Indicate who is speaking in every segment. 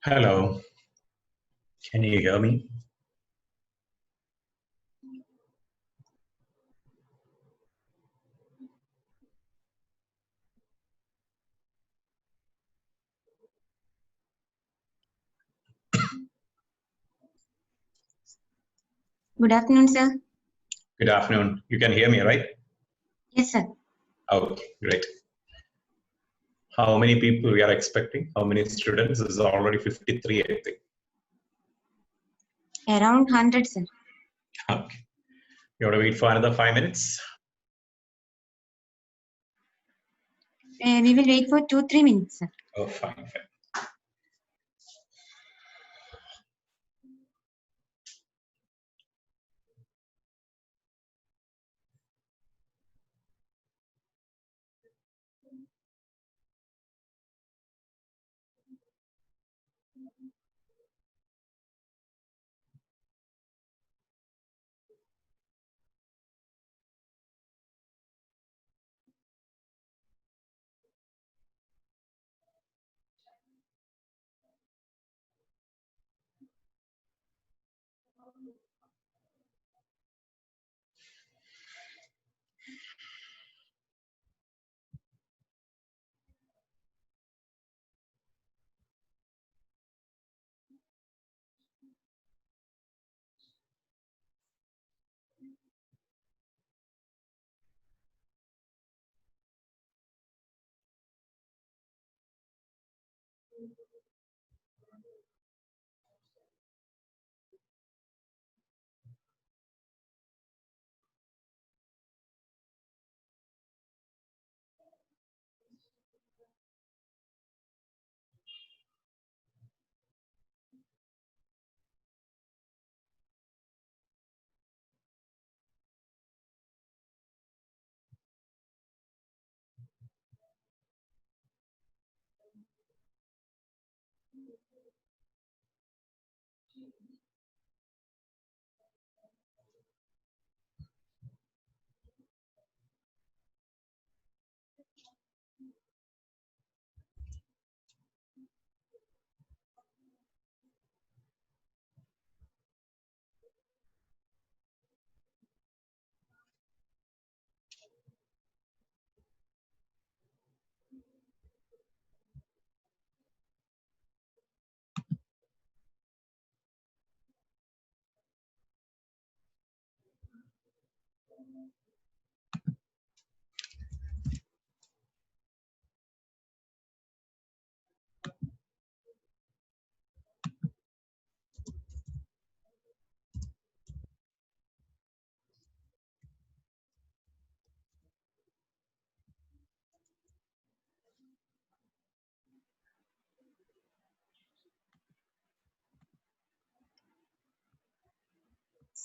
Speaker 1: Hello, can you hear me?
Speaker 2: Good afternoon, sir.
Speaker 1: Good afternoon. You can hear me, right?
Speaker 2: Yes, sir.
Speaker 1: Okay, great. How many people we are expecting? How many students? This is already 53, I think.
Speaker 2: Around 100, sir.
Speaker 1: Okay. You want to wait for another 5 minutes?
Speaker 2: We will wait for 2-3 minutes, sir.
Speaker 1: Oh, fine.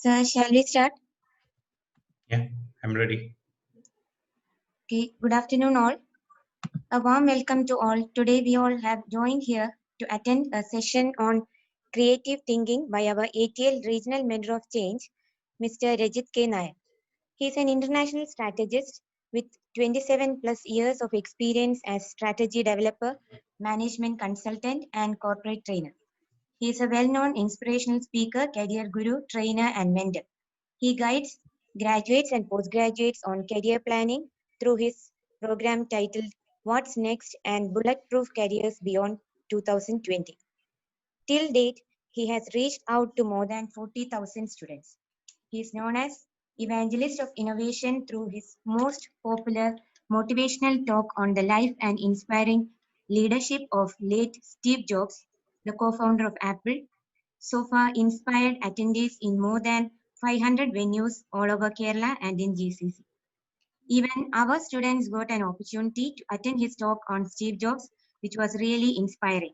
Speaker 2: Sir, shall we start?
Speaker 1: Yeah, I'm ready.
Speaker 2: Okay. Good afternoon, all. A warm welcome to all. Today, we all have joined here to attend a session on creative thinking by our ATL Regional Mentor of Change, Mr. Rejith K Nair. He is an international strategist with 27 plus years of experience as strategy developer, management consultant, and corporate trainer. He is a well-known inspirational speaker, career guru, trainer, and mentor. He guides graduates and postgraduates on career planning through his program titled What's Next and Bulletproof Careers Beyond 2020. Till date, he has reached out to more than 40,000 students. He is known as Evangelist of Innovation through his most popular motivational talk on the life and inspiring leadership of late Steve Jobs, the co-founder of Apple. So far, inspired attendees in more than 500 venues all over Kerala and in GCC. Even our students got an opportunity to attend his talk on Steve Jobs, which was really inspiring.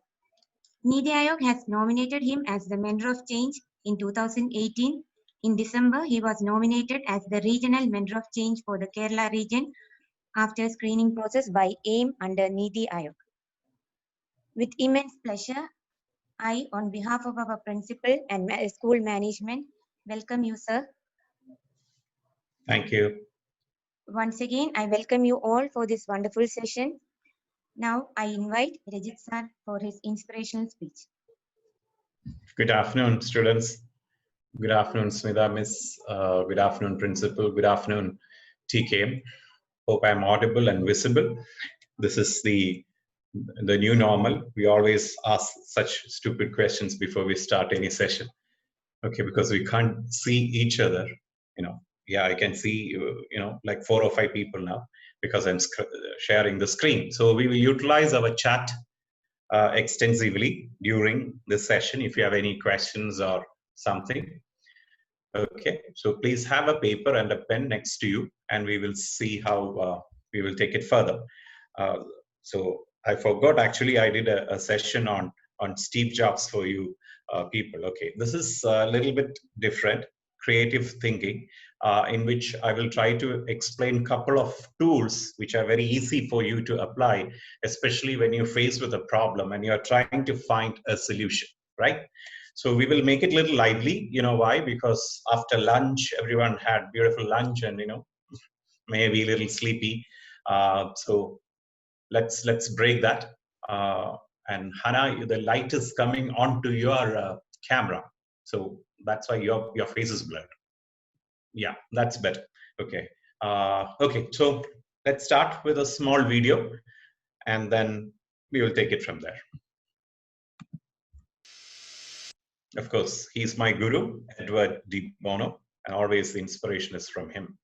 Speaker 2: Niti Aayog has nominated him as the Mentor of Change in 2018. In December, he was nominated as the Regional Mentor of Change for the Kerala region after screening process by AIM under Niti Aayog. With immense pleasure, I, on behalf of our principal and school management, welcome you, sir.
Speaker 1: Thank you.
Speaker 2: Once again, I welcome you all for this wonderful session. Now I invite Rejith sir for his inspirational speech.
Speaker 1: Good afternoon, students. Good afternoon, Smita Miss. Good afternoon, Principal. Good afternoon, TK. Hope I'm audible and visible. This is the new normal. We always ask such stupid questions before we start any session. Okay, because we can't see each other. Yeah, I can see like 4 or 5 people now because I'm sharing the screen. So we will utilize our chat extensively during this session. If you have any questions or something, okay, so please have a paper and a pen next to you, and we will see how we will take it further. So I forgot, actually I did a session on Steve Jobs for you people. Okay, this is a little bit different, creative thinking, in which I will try to explain a couple of tools which are very easy for you to apply, especially when you're faced with a problem and you're trying to find a solution, right? So we will make it a little lively. You know why? Because after lunch, everyone had beautiful lunch and, maybe a little sleepy. So let's break that. And Hannah, the light is coming onto your camera. So that's why your face is blurred. Yeah, that's better. Okay. Okay, so let's start with a small video and then we will take it from there. Of course, he's my guru, Edward de Bono, and always the inspiration is from him.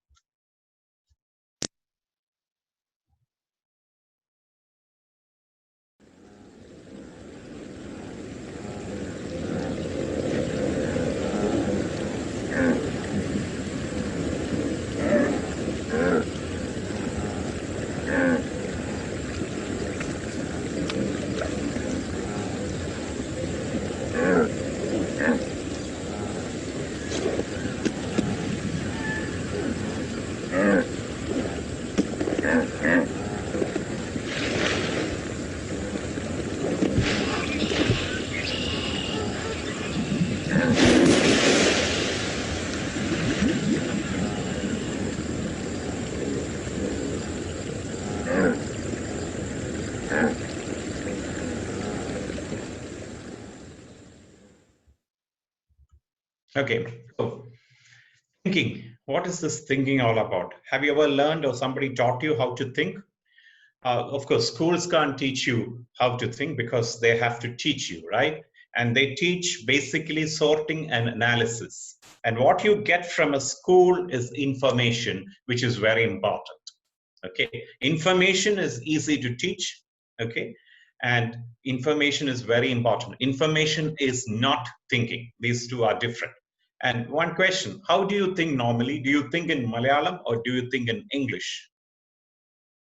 Speaker 1: Okay, so thinking. What is this thinking all about? Have you ever learned or somebody taught you how to think? Of course, schools can't teach you how to think because they have to teach you, right? And they teach basically sorting and analysis. And what you get from a school is information, which is very important. Okay, information is easy to teach. Okay, and information is very important. Information is not thinking. These two are different. And one question, how do you think normally? Do you think in Malayalam or do you think in English?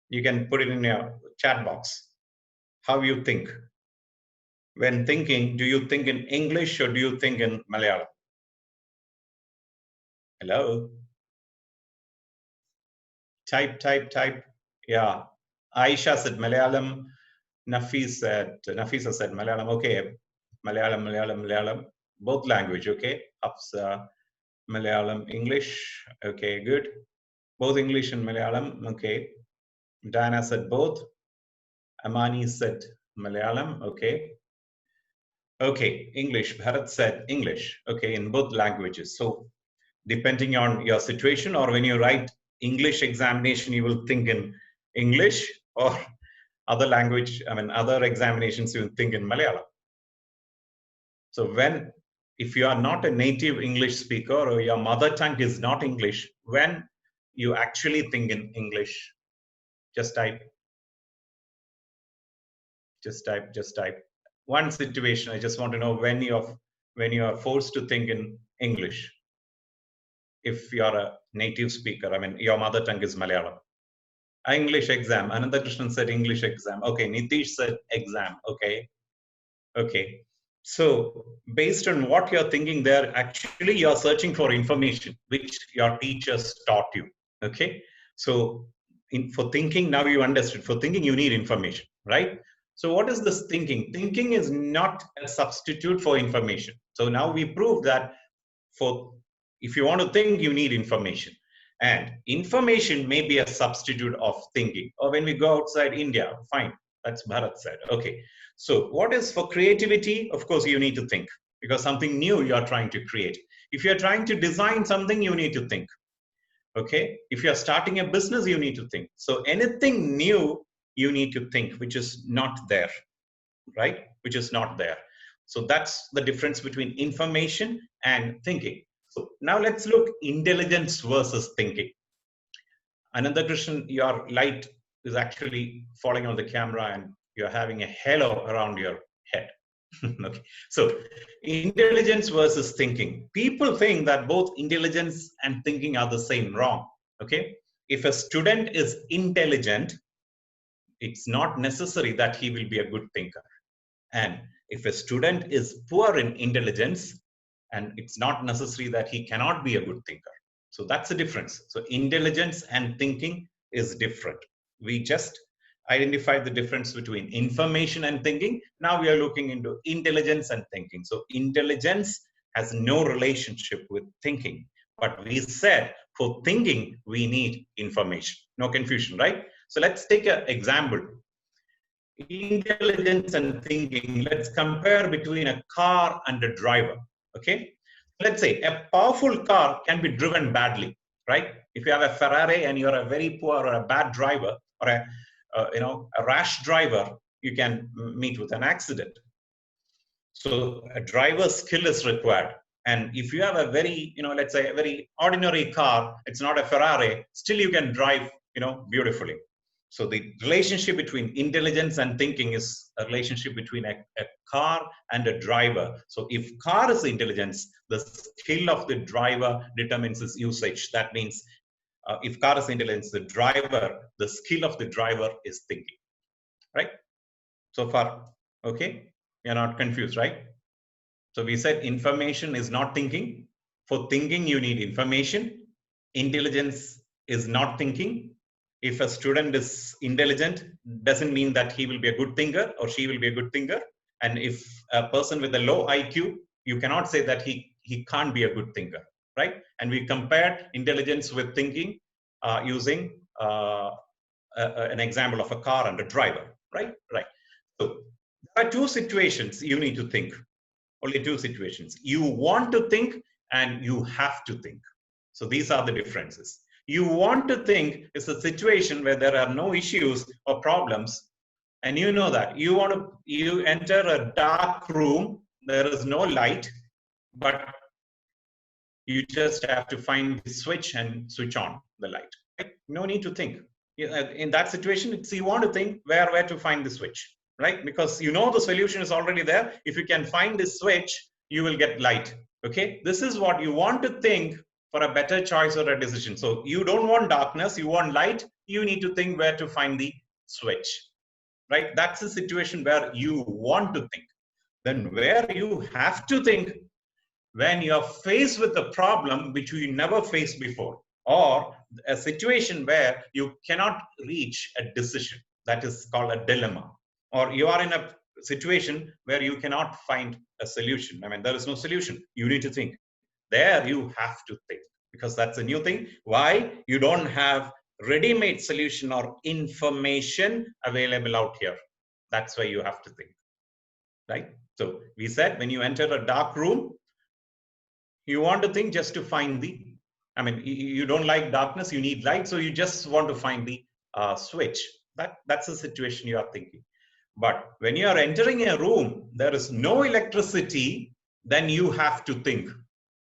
Speaker 1: You can put it in your chat box. How you think? When thinking, do you think in English or do you think in Malayalam? Hello? Type. Yeah. Aisha said Malayalam. Nafisa said Malayalam. Okay. Malayalam. Both language, okay? Hafsa, Malayalam, English. Okay, good. Both English and Malayalam. Okay. Diana said both. Amani said Malayalam. Okay. Okay, English. Bharat said English. Okay, in both languages. So depending on your situation, or when you write English examination, you will think in English, or other language, other examinations, you will think in Malayalam. So if you are not a native English speaker or your mother tongue is not English, when you actually think in English, just type. Just type. One situation, I just want to know when you are forced to think in English. If you are a native speaker, your mother tongue is Malayalam. English exam. Ananda Krishnan said English exam. Okay, Nitish said exam. Okay. So based on what you're thinking there, actually you're searching for information which your teachers taught you. Okay. So for thinking, now you understood. For thinking, you need information, right? So what is this thinking? Thinking is not a substitute for information. So now we prove that if you want to think, you need information. And information may be a substitute of thinking. Or when we go outside India, fine. That's Bharat said. Okay. So what is for creativity? Of course, you need to think, because something new you are trying to create. If you're trying to design something, you need to think. Okay. If you're starting a business, you need to think. So anything new, you need to think, which is not there, right? Which is not there. So that's the difference between information and thinking. So now let's look intelligence versus thinking. Another Krishnan, your light is actually falling on the camera and you're having a halo around your head. Okay. So intelligence versus thinking. People think that both intelligence and thinking are the same. Wrong. Okay. If a student is intelligent, it's not necessary that he will be a good thinker. And if a student is poor in intelligence, and it's not necessary that he cannot be a good thinker. So that's the difference. So intelligence and thinking is different. We just identified the difference between information and thinking. Now we are looking into intelligence and thinking. So intelligence has no relationship with thinking. But we said for thinking, we need information. No confusion, right? So let's take an example. Intelligence and thinking, let's compare between a car and a driver. Okay, let's say a powerful car can be driven badly, right? If you have a Ferrari and you're a very poor or a bad driver, or a rash driver, you can meet with an accident. So a driver's skill is required. And if you have a very, let's say a very ordinary car, it's not a Ferrari, still you can drive, beautifully. So the relationship between intelligence and thinking is a relationship between a car and a driver. So if car is intelligence, the skill of the driver determines its usage. That means if car is intelligence, the skill of the driver is thinking, right? So far, okay? You're not confused, right? So we said information is not thinking. For thinking, you need information. Intelligence is not thinking. If a student is intelligent, doesn't mean that he will be a good thinker or she will be a good thinker. And if a person with a low IQ, you cannot say that he can't be a good thinker, right? And we compared intelligence with thinking using an example of a car and a driver, right? Right. So there are two situations you need to think. Only two situations. You want to think and you have to think. So these are the differences. You want to think is a situation where there are no issues or problems, and you know that you enter a dark room, there is no light, but you just have to find the switch and switch on the light. Right? No need to think. In that situation, it's you want to think where to find the switch, right? Because you know the solution is already there. If you can find the switch, you will get light. Okay, this is what you want to think for a better choice or a decision. So you don't want darkness, you want light. You need to think where to find the switch, right? That's a situation where you want to think. Then where you have to think, when you're faced with a problem which you never faced before, or a situation where you cannot reach a decision, that is called a dilemma, or you are in a situation where you cannot find a solution. I mean, there is no solution. You need to think. There you have to think, because that's a new thing. Why? You don't have ready-made solution or information available out here. That's why you have to think, right? So we said when you enter a dark room, you want to think just to find you don't like darkness, you need light, so you just want to find the switch. That's the situation you are thinking. But when you are entering a room, there is no electricity, then you have to think,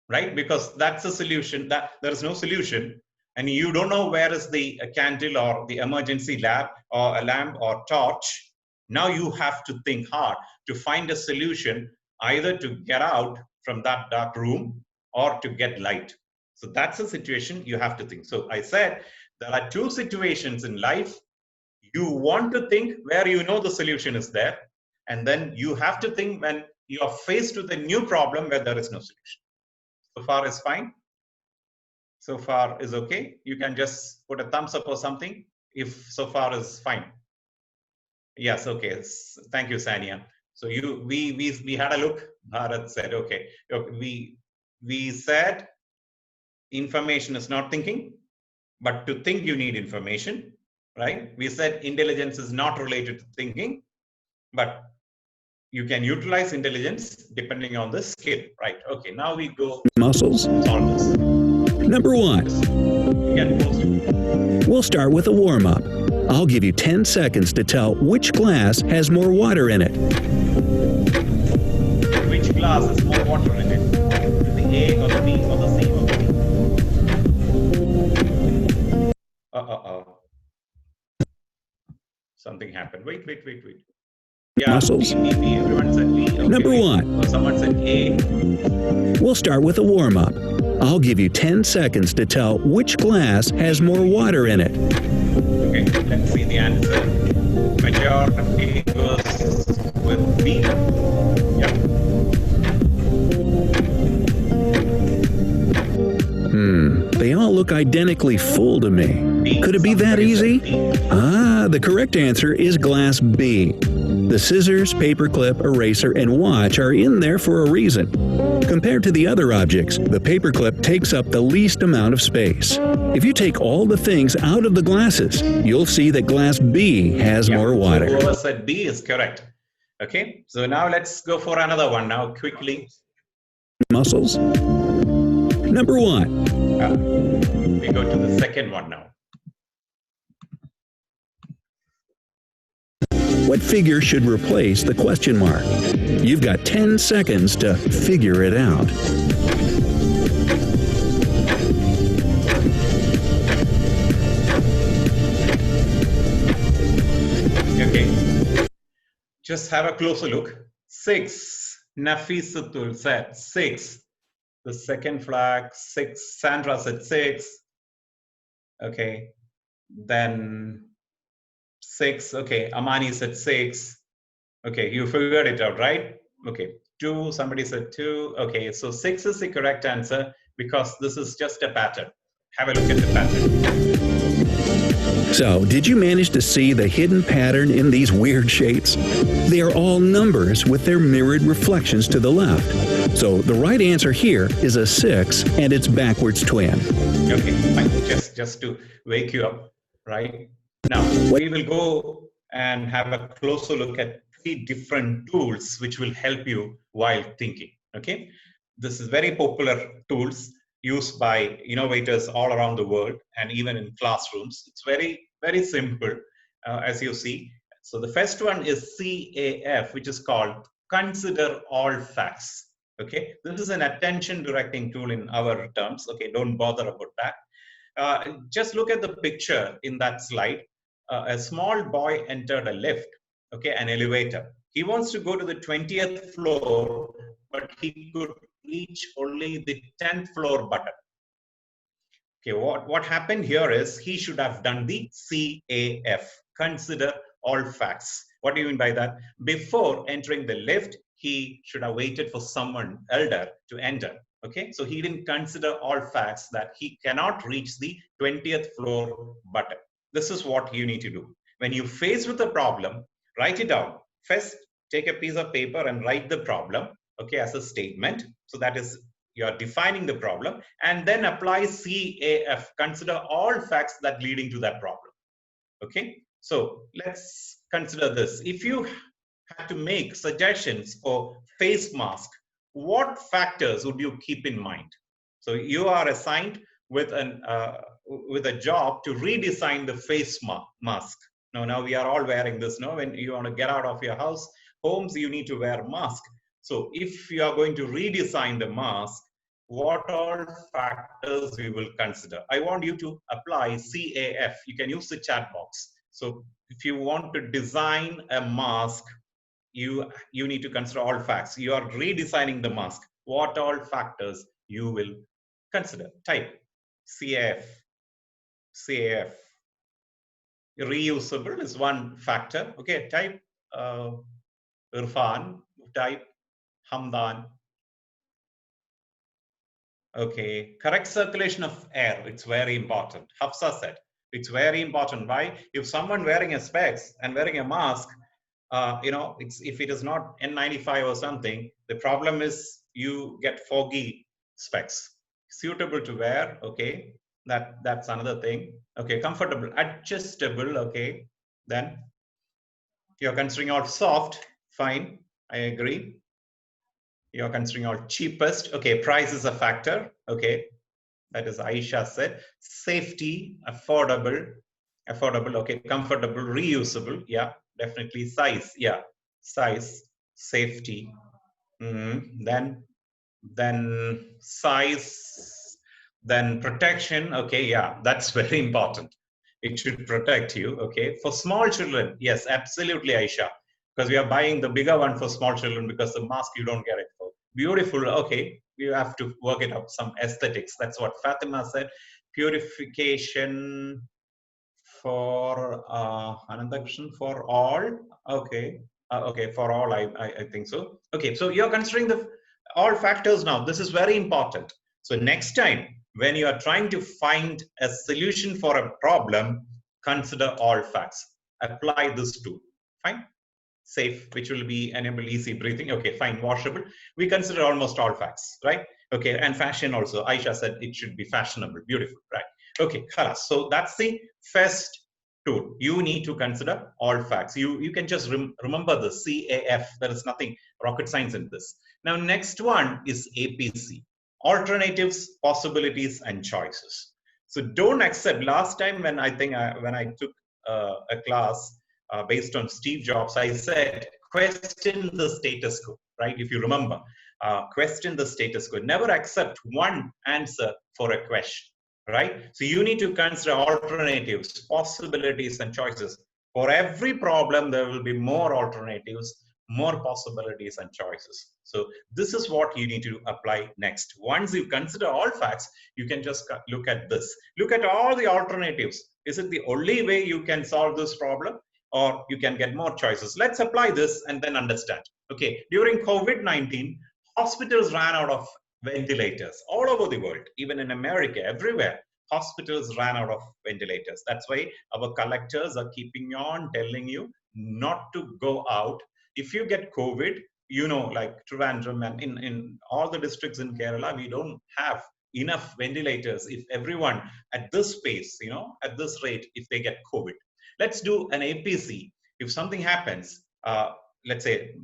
Speaker 1: right? Because that's a solution, that there is no solution, and you don't know where is the candle or the emergency lamp or a lamp or torch. Now you have to think hard to find a solution, either to get out from that dark room or to get light. So that's a situation you have to think. So I said there are two situations in life. You want to think where you know the solution is there, and then you have to think when you are faced with a new problem where there is no solution. So far is fine. So far is okay. You can just put a thumbs up or something if so far is fine. Yes, okay. Thank you, Sania. So we had a look. Bharat said, okay. We said information is not thinking, but to think you need information, right? We said intelligence is not related to thinking, but you can utilize intelligence depending on the skill, right? Okay, now we go
Speaker 3: muscles.
Speaker 1: solve this.
Speaker 3: Number 1.
Speaker 1: You can post it.
Speaker 3: We'll start with a warm-up. I'll give you 10 seconds to tell which glass has more water in it.
Speaker 1: Which glass has more water in it? The A or the B or the C or the D? Something happened. Wait. Yeah,
Speaker 3: Muscles.
Speaker 1: B. Everyone said B. Okay,
Speaker 3: Number
Speaker 1: wait.
Speaker 3: 1.
Speaker 1: Oh, someone said A.
Speaker 3: We'll start with a warm-up. I'll give you 10 seconds to tell which glass has more water in it.
Speaker 1: Okay, let's see the answer. Majority goes with B. Yeah.
Speaker 3: They all look identically full to me.
Speaker 1: B.
Speaker 3: Could it be that
Speaker 1: Somebody said
Speaker 3: easy?
Speaker 1: B.
Speaker 3: The correct answer is glass B. The scissors, paperclip, eraser, and watch are in there for a reason. Compared to the other objects, the paperclip takes up the least amount of space. If you take all the things out of the glasses, you'll see that glass B has more water.
Speaker 1: So whoever said B is correct. Okay, so now let's go for another one now, quickly.
Speaker 3: Muscles. Number 1.
Speaker 1: We go to the second one now.
Speaker 3: What figure should replace the question mark? You've got 10 seconds to figure it out.
Speaker 1: Okay, just have a closer look. 6. Nafisatul said 6. The second flag, 6. Sandra said 6. Okay, then 6. Okay, Amani said 6. Okay, you figured it out, right? Okay, 2. Somebody said 2. Okay, so 6 is the correct answer because this is just a pattern. Have a look at the pattern.
Speaker 3: So, did you manage to see the hidden pattern in these weird shapes? They are all numbers with their mirrored reflections to the left. So, the right answer here is a 6 and its backwards twin.
Speaker 1: Okay, fine. Just to wake you up, right? Now, we will go and have a closer look at 3 different tools which will help you while thinking, okay? This is very popular tools used by innovators all around the world and even in classrooms. It's very simple, as you see. So the first one is CAF, which is called Consider All Facts. Okay, this is an attention directing tool in our terms. Okay, don't bother about that. Just look at the picture in that slide. A small boy entered a lift, okay, an elevator. He wants to go to the 20th floor, but he could reach only the 10th floor button. Okay, what happened here is he should have done the CAF, consider all facts. What do you mean by that? Before entering the lift, he should have waited for someone elder to enter. Okay, so he didn't consider all facts that he cannot reach the 20th floor button. This is what you need to do. When you face with a problem, write it down. First, take a piece of paper and write the problem, okay, as a statement. So that is, you're defining the problem, and then apply CAF, consider all facts that leading to that problem. Okay, so let's consider this. If you had to make suggestions for face mask, what factors would you keep in mind? So you are assigned with a job to redesign the face mask. Now we are all wearing this. No, when you want to get out of your homes, you need to wear a mask. So if you are going to redesign the mask, what all factors we will consider? I want you to apply CAF. You can use the chat box. So if you want to design a mask, you need to consider all facts. You are redesigning the mask. What all factors you will consider? Type CAF. Reusable is one factor. Okay, type Irfan, type Hamdan. Okay, correct circulation of air, it's very important. Hafsa said, it's very important. Why? If someone wearing a specs and wearing a mask, if it is not N95 or something, the problem is you get foggy specs. Suitable to wear, okay, That's another thing. Okay, comfortable, adjustable. Okay, then you're considering all soft. Fine, I agree. You're considering all cheapest. Okay, price is a factor. Okay, that is Aisha said. Safety, affordable, okay, comfortable, reusable. Yeah, definitely. Size, yeah, size, safety. Then size, then protection. Okay, yeah, that's very important. It should protect you. Okay, for small children, yes, absolutely, Aisha, because we are buying the bigger one for small children because the mask you don't get it for. Beautiful. Okay, you have to work it out, some aesthetics. That's what Fatima said. Purification for Anandakrishnan, for all. Okay, okay, for all. I think so. Okay, so you're considering the all factors now. This is very important. So next time when you are trying to find a solution for a problem, consider all facts. Apply this tool. Fine. Safe, which will be enable easy breathing. Okay, fine. Washable. We consider almost all facts, right? Okay, and fashion also. Aisha said it should be fashionable. Beautiful, right? Okay, khalas. So that's the first tool. You need to consider all facts. You can just remember the CAF. There is nothing rocket science in this. Now, next one is APC. Alternatives, possibilities, and choices. So don't accept. Last time when I think when I took a class based on Steve Jobs, I said, question the status quo, right? If you remember, question the status quo. Never accept one answer for a question, right? So you need to consider alternatives, possibilities, and choices. For every problem, there will be more alternatives, more possibilities, and choices. So this is what you need to apply next. Once you consider all facts, you can just look at this. Look at all the alternatives. Is it the only way you can solve this problem? Or you can get more choices. Let's apply this and then understand. Okay, during COVID-19, hospitals ran out of ventilators all over the world, even in America, everywhere. Hospitals ran out of ventilators. That's why our collectors are keeping on telling you not to go out. If you get COVID, you know, like Trivandrum and in all the districts in Kerala, we don't have enough ventilators. If everyone at this pace, you know, at this rate, if they get COVID, let's do an APC. If something happens, let's say,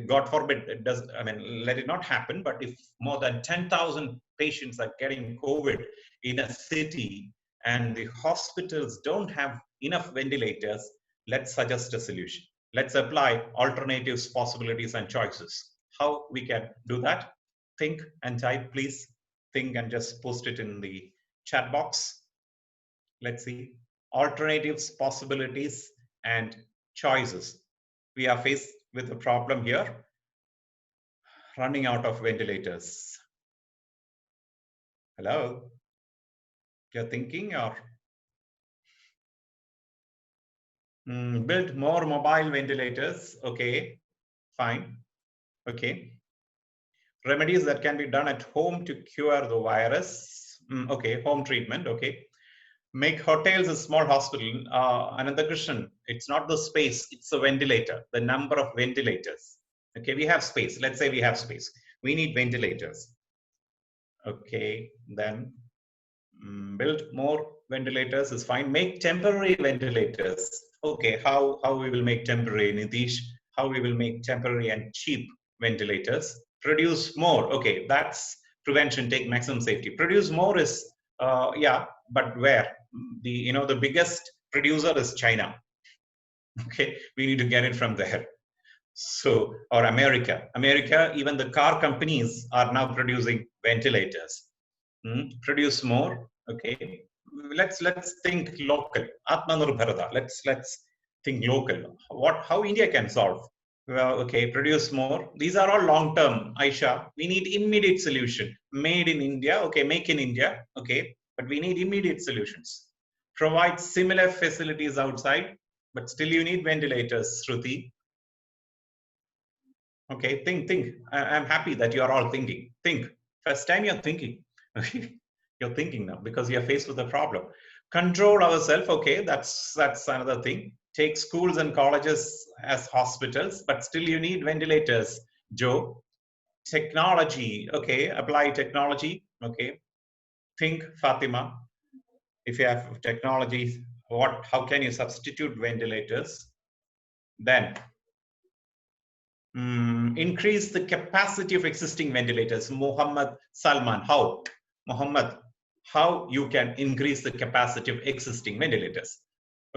Speaker 1: God forbid, it does. I mean, let it not happen. But if more than 10,000 patients are getting COVID in a city and the hospitals don't have enough ventilators, let's suggest a solution. Let's apply alternatives, possibilities, and choices. How we can do that? Think and type, please. Think and just post it in the chat box. Let's see. Alternatives, possibilities, and choices. We are faced with a problem here, running out of ventilators. Hello? You're thinking, or build more mobile ventilators. Okay, fine. Okay. Remedies that can be done at home to cure the virus. Okay, home treatment. Okay. Make hotels a small hospital. Another question, it's not the space, it's a ventilator, the number of ventilators. Okay, we have space. Let's say we have space. We need ventilators. Okay, then build more ventilators is fine. Make temporary ventilators. Okay, how we will make temporary, Nitish? How we will make temporary and cheap ventilators? Produce more. Okay, that's prevention. Take maximum safety. Produce more is yeah, but where? The biggest producer is China. Okay, we need to get it from there. So, or America, even the car companies are now producing ventilators. Produce more. Okay, let's think local. Atmanirbharata. Let's think local. How India can solve? Well, okay, produce more. These are all long term, Aisha. We need immediate solution. Made in India. Okay, make in India. Okay, but we need immediate solutions. Provide similar facilities outside, but still you need ventilators, Shruti. Okay, think. I'm happy that you are all thinking. Think. First time you're thinking. You're thinking now because you're faced with a problem. Control ourselves. Okay, that's another thing. Take schools and colleges as hospitals, but still you need ventilators, Joe. Technology. Okay, apply technology. Okay. Think, Fatima. If you have technology, how can you substitute ventilators? Then increase the capacity of existing ventilators. Muhammad Salman, how? Muhammad, how you can increase the capacity of existing ventilators?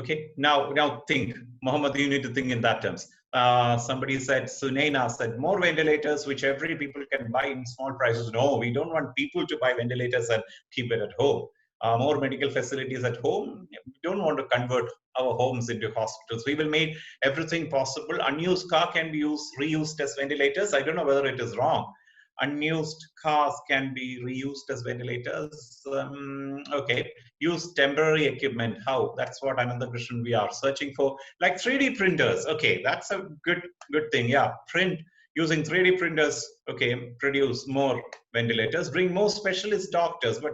Speaker 1: Okay, now think, Muhammad, you need to think in that terms. Somebody said, Sunaina said, more ventilators which every people can buy in small prices. No, we don't want people to buy ventilators and keep it at home. More medical facilities at home. We don't want to convert our homes into hospitals. We will make everything possible. Unused car can be reused as ventilators. I don't know whether it is wrong. Unused cars can be reused as ventilators. Okay, use temporary equipment. How? That's what another question we are searching for. Like 3D printers. Okay, that's a good thing. Yeah, print using 3D printers. Okay, produce more ventilators. Bring more specialist doctors. But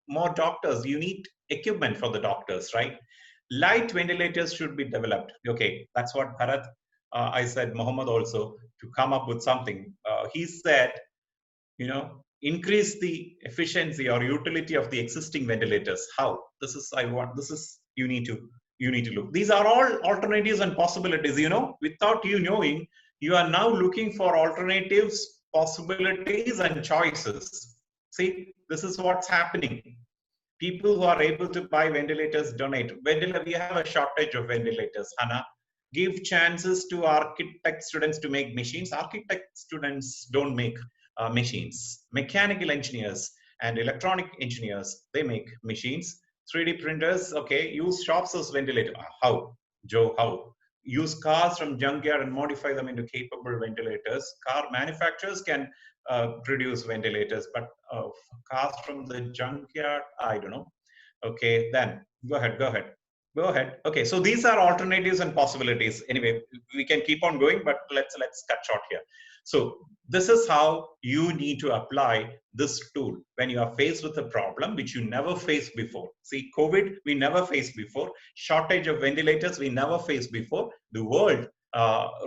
Speaker 1: more doctors. You need equipment for the doctors, right? Light ventilators should be developed. Okay, that's what Bharat. I said Muhammad also to come up with something. He said, increase the efficiency or utility of the existing ventilators. How? This is you need to look. These are all alternatives and possibilities. Without you knowing, you are now looking for alternatives, possibilities, and choices. See, this is what's happening. People who are able to buy ventilators donate. We have a shortage of ventilators, Hannah. Give chances to architect students to make machines. Architect students don't make machines. Mechanical engineers and electronic engineers, they make machines. 3D printers, okay, use shops as ventilator. How? Joe, how? Use cars from junkyard and modify them into capable ventilators. Car manufacturers can produce ventilators, but cars from the junkyard, I don't know. Okay, then go ahead. Okay, so these are alternatives and possibilities. Anyway, we can keep on going, but let's cut short here. So this is how you need to apply this tool when you are faced with a problem which you never faced before. See, COVID, we never faced before. Shortage of ventilators, we never faced before. The world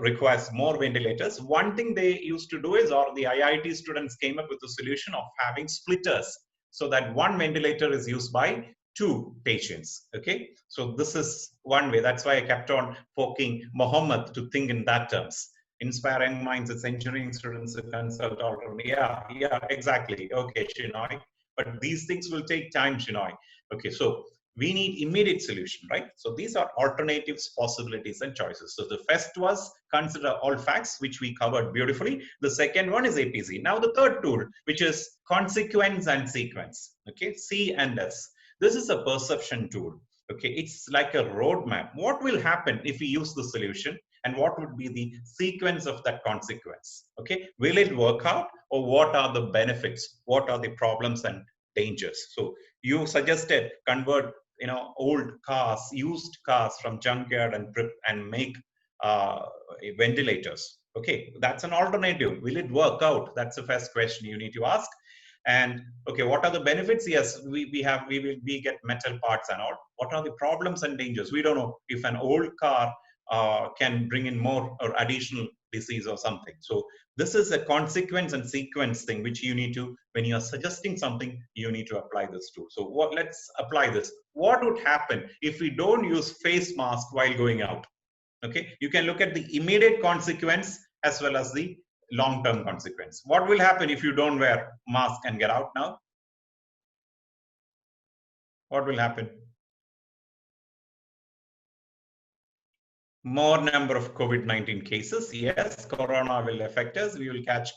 Speaker 1: requires more ventilators. One thing they used to do is, or the IIT students came up with the solution of having splitters, so that one ventilator is used by 2 patients. Okay, so this is one way. That's why I kept on poking Mohammed to think in that terms. Inspiring minds, it's engineering students to consult alternate. Yeah, exactly. Okay, Shinoy. But these things will take time, Shinoy. Okay, so we need immediate solution, right? So these are alternatives, possibilities, and choices. So the first was consider all facts, which we covered beautifully. The second one is APC. Now the third tool, which is consequence and sequence. Okay, C and S. This is a perception tool. Okay, it's like a roadmap. What will happen if we use the solution, and what would be the sequence of that consequence? Okay, will it work out, or what are the benefits? What are the problems and dangers? So you suggested convert old cars, used cars from junkyard and make ventilators. Okay, that's an alternative. Will it work out? That's the first question you need to ask. And okay, what are the benefits? Yes, we get metal parts and all. What are the problems and dangers? We don't know if an old car can bring in more or additional disease or something. So this is a consequence and sequence thing which you need to, when you are suggesting something, you need to apply this to. So let's apply this. What would happen if we don't use face mask while going out? Okay, you can look at the immediate consequence as well as the long-term consequence. What will happen if you don't wear mask and get out now? What will happen? More number of COVID-19 cases. Yes, corona will affect us. We will catch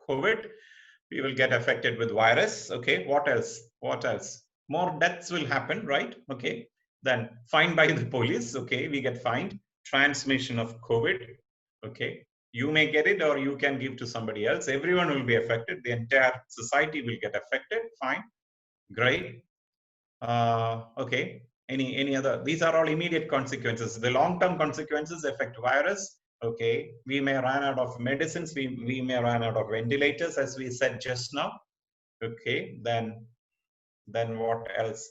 Speaker 1: COVID. We will get affected with virus. Okay, what else? What else? More deaths will happen, right? Okay, then fined by the police. Okay, we get fined. Transmission of COVID. Okay, you may get it or you can give to somebody else. Everyone will be affected. The entire society will get affected. Fine, great. Okay. Any other? These are all immediate consequences. The long-term consequences affect virus. Okay, we may run out of medicines. We may run out of ventilators, as we said just now. Okay, then what else?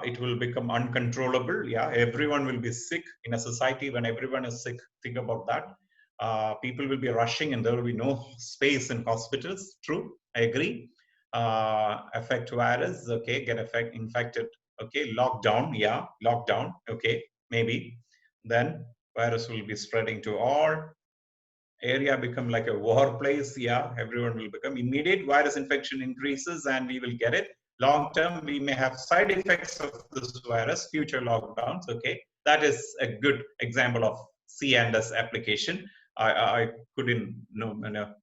Speaker 1: It will become uncontrollable. Yeah, everyone will be sick in a society. When everyone is sick, think about that. People will be rushing, and there will be no space in hospitals. True, I agree. Affect virus. Okay, get infected. Okay, lockdown, yeah, lockdown, okay, maybe. Then virus will be spreading to all. Area become like a war place, yeah, everyone will become. Immediate virus infection increases and we will get it. Long term, we may have side effects of this virus, future lockdowns, okay. That is a good example of C&S application. I couldn't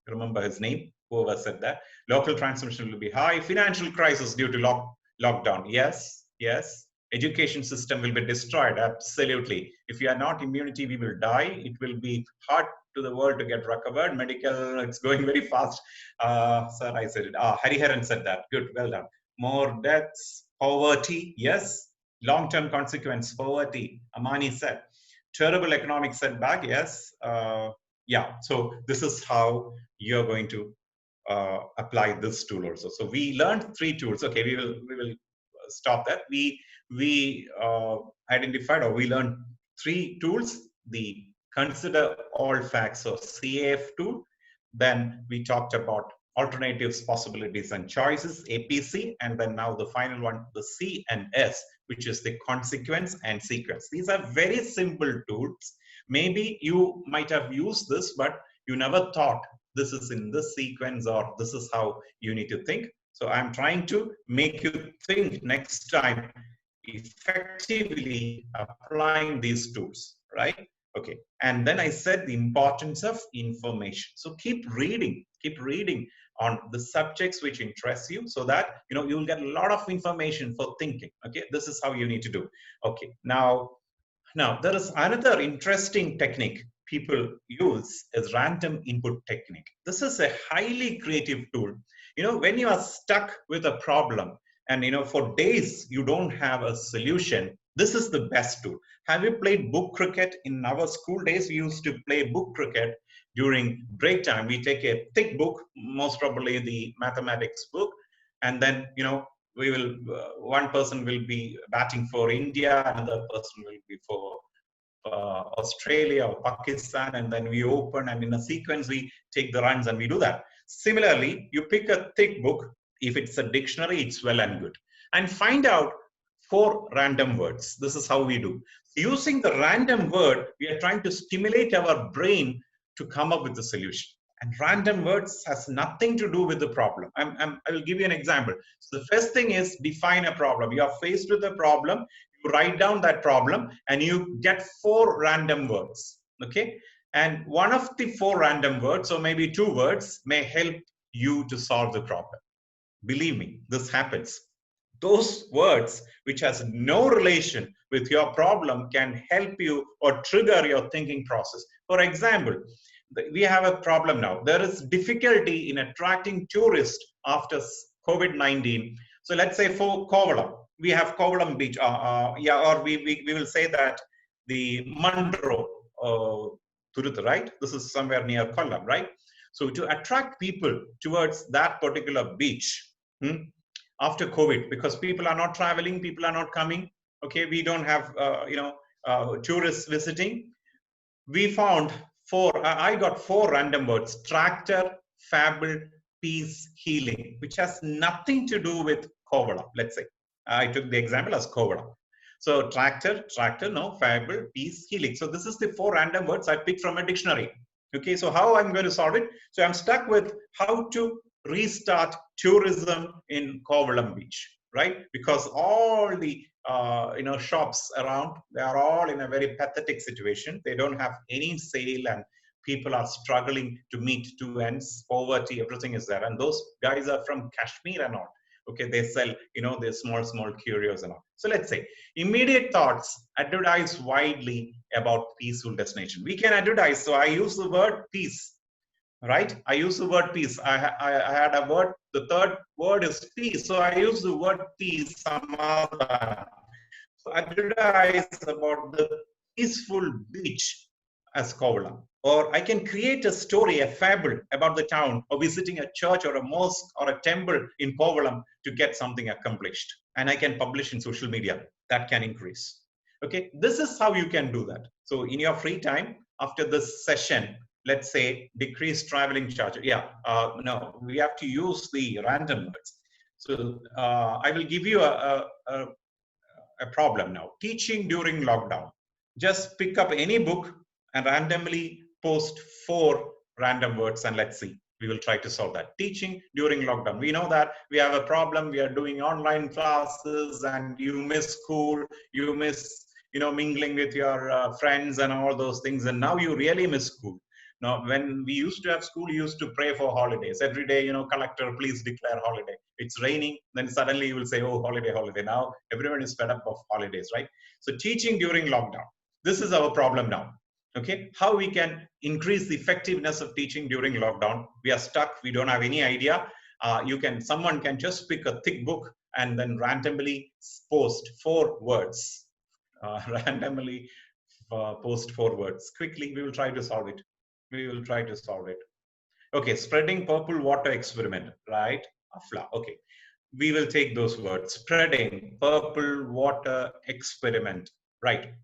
Speaker 1: remember his name, whoever said that. Local transmission will be high. Financial crisis due to lockdown. Yes, yes. Education system will be destroyed. Absolutely. If you are not immunity, we will die. It will be hard to the world to get recovered. Medical, it's going very fast. Sir, I said it. Hariharan said that. Good, well done. More deaths, poverty. Yes. Long-term consequence, poverty. Amani said. Terrible economic setback. Yes. Yeah. So this is how you're going to apply this tool also. So we learned 3 tools. Okay, we will stop that. We identified, or we learned 3 tools. The consider all facts, or CAF tool. Then we talked about alternatives, possibilities, and choices, APC, and then now the final one, the C&S, which is the consequence and sequence. These are very simple tools. Maybe you might have used this, but you never thought this is in this sequence, or this is how you need to think. So I'm trying to make you think next time effectively applying these tools, right? Okay. And then I said the importance of information. So keep reading on the subjects which interest you, so that you'll get a lot of information for thinking. Okay, this is how you need to do. Okay, now there is another interesting technique people use, is random input technique. This is a highly creative tool. When you are stuck with a problem and for days you don't have a solution, this is the best tool. Have you played book cricket? In our school days, we used to play book cricket during break time. We take a thick book, most probably the mathematics book, and then we will one person will be batting for India, another person will be for Australia or Pakistan, and then we open, and in a sequence we take the runs and we do that. Similarly, you pick a thick book. If it's a dictionary, it's well and good, and find out 4 random words. This is how we do. Using the random word, we are trying to stimulate our brain to come up with the solution. And random words has nothing to do with the problem. I will give you an example. So the first thing is define a problem. You are faced with a problem. You write down that problem and you get 4 random words. Okay. And one of the 4 random words, or maybe 2 words, may help you to solve the problem. Believe me, this happens. Those words which has no relation with your problem can help you or trigger your thinking process. For example, we have a problem now. There is difficulty in attracting tourists after COVID-19. So let's say for Kovalam, we have Kovalam Beach, or we will say that the Mandro, Turuthu, right? This is somewhere near Kollam, right? So to attract people towards that particular beach, after COVID, because people are not traveling, people are not coming. Okay, we don't have tourists visiting. We found 4. I got 4 random words: tractor, fable, peace, healing, which has nothing to do with Kovala. Let's say I took the example as Kovala. So tractor, no, fable, peace, healing. So this is the 4 random words I picked from a dictionary. Okay, so how I'm going to solve it? So I'm stuck with how to restart tourism in Kovalam Beach, right? Because all the shops around, they are all in a very pathetic situation. They don't have any sale, and people are struggling to meet 2 ends. Poverty, everything is there, and those guys are from Kashmir and all. Okay, they sell their small curios and all. So let's say immediate thoughts: advertise widely about peaceful destination. We can advertise. So I use the word peace. Right? I use the word peace. I had a word. The 3rd word is peace. So I use the word peace. Samadhan. So advertise about the peaceful beach as Kovalam. Or I can create a story, a fable about the town, or visiting a church or a mosque or a temple in Kovalam to get something accomplished. And I can publish in social media. That can increase. Okay, this is how you can do that. So in your free time, after this session, let's say decrease traveling charge. No, we have to use the random words. So I will give you a problem now. Teaching during lockdown. Just pick up any book and randomly post 4 random words and let's see. We will try to solve that. Teaching during lockdown. We know that we have a problem. We are doing online classes and you miss school. You miss, mingling with your friends and all those things. And now you really miss school. Now, when we used to have school, we used to pray for holidays. Every day, collector, please declare holiday. It's raining. Then suddenly you will say, oh, holiday, holiday. Now everyone is fed up of holidays, right? So teaching during lockdown. This is our problem now. Okay, how we can increase the effectiveness of teaching during lockdown? We are stuck. We don't have any idea. Someone can just pick a thick book and then randomly post 4 words. Randomly post 4 words. Quickly, we will try to solve it. Okay, spreading purple water experiment, right? Afla. Okay, we will take those words. Spreading purple water experiment, right?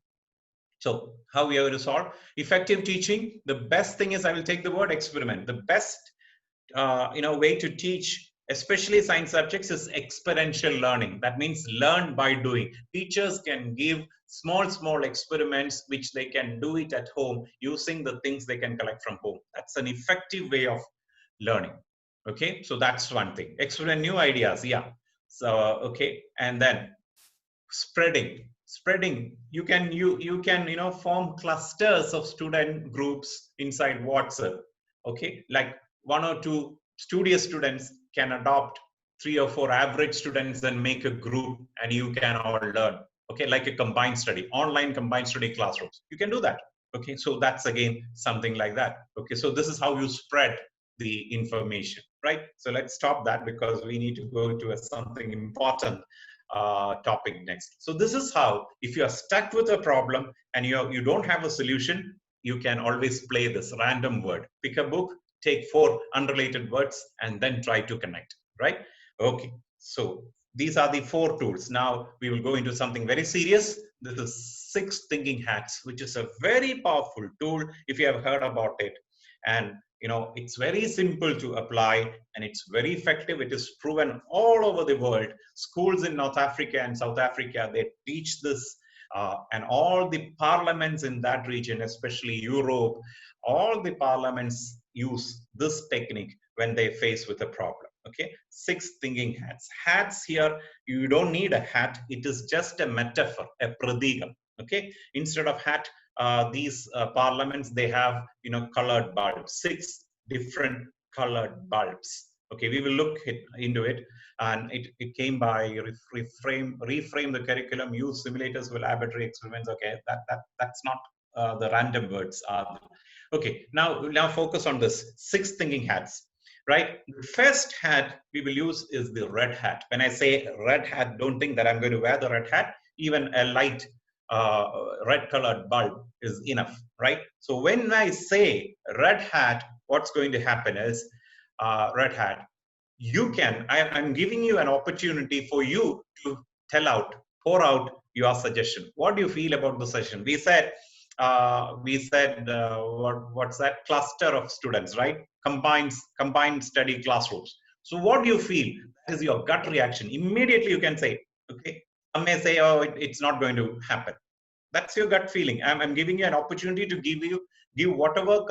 Speaker 1: So how we are going to solve effective teaching? The best thing is I will take the word experiment. The best way to teach, especially science subjects, is experiential learning. That means learn by doing. Teachers can give small experiments which they can do it at home using the things they can collect from home. That's an effective way of learning. Okay, so that's one thing. Experiment new ideas. Yeah. So okay, and then spreading. You can form clusters of student groups inside WhatsApp. Okay, like 1 or 2 studious students can adopt 3 or 4 average students and make a group, and you can all learn. Okay, like a combined study, online combined study classrooms. You can do that. Okay, so that's again something like that. Okay, so this is how you spread the information, right? So let's stop that because we need to go to something important topic next. So this is how, if you are stuck with a problem and you don't have a solution, you can always play this random word. Pick a book, take 4 unrelated words, and then try to connect, right? Okay, so these are the 4 tools. Now we will go into something very serious. This is 6 thinking hats, which is a very powerful tool if you have heard about it. And it's very simple to apply and it's very effective. It is proven all over the world. Schools in North Africa and South Africa, they teach this, and all the parliaments in that region, especially Europe, all the parliaments use this technique when they face with a problem. Okay, 6 thinking hats. Hats here, you don't need a hat. It is just a metaphor, a pradigam. Okay, instead of hat, these parliaments, they have colored bulbs, 6 different colored bulbs. Okay, we will look into it, and it came by reframe the curriculum, use simulators for laboratory experiments. Okay, that's not the random words. Okay, now focus on this 6 thinking hats. Right, the first hat we will use is the red hat. When I say red hat, don't think that I'm going to wear the red hat. Even a light red colored bulb is enough, right? So when I say red hat, what's going to happen is red hat, I'm giving you an opportunity for you to pour out your suggestion. What do you feel about the session? We said what's that? Cluster of students, right? Combined study classrooms. So what do you feel? That is your gut reaction. Immediately you can say, okay, some may say, oh, it's not going to happen. That's your gut feeling. I'm giving you an opportunity to give whatever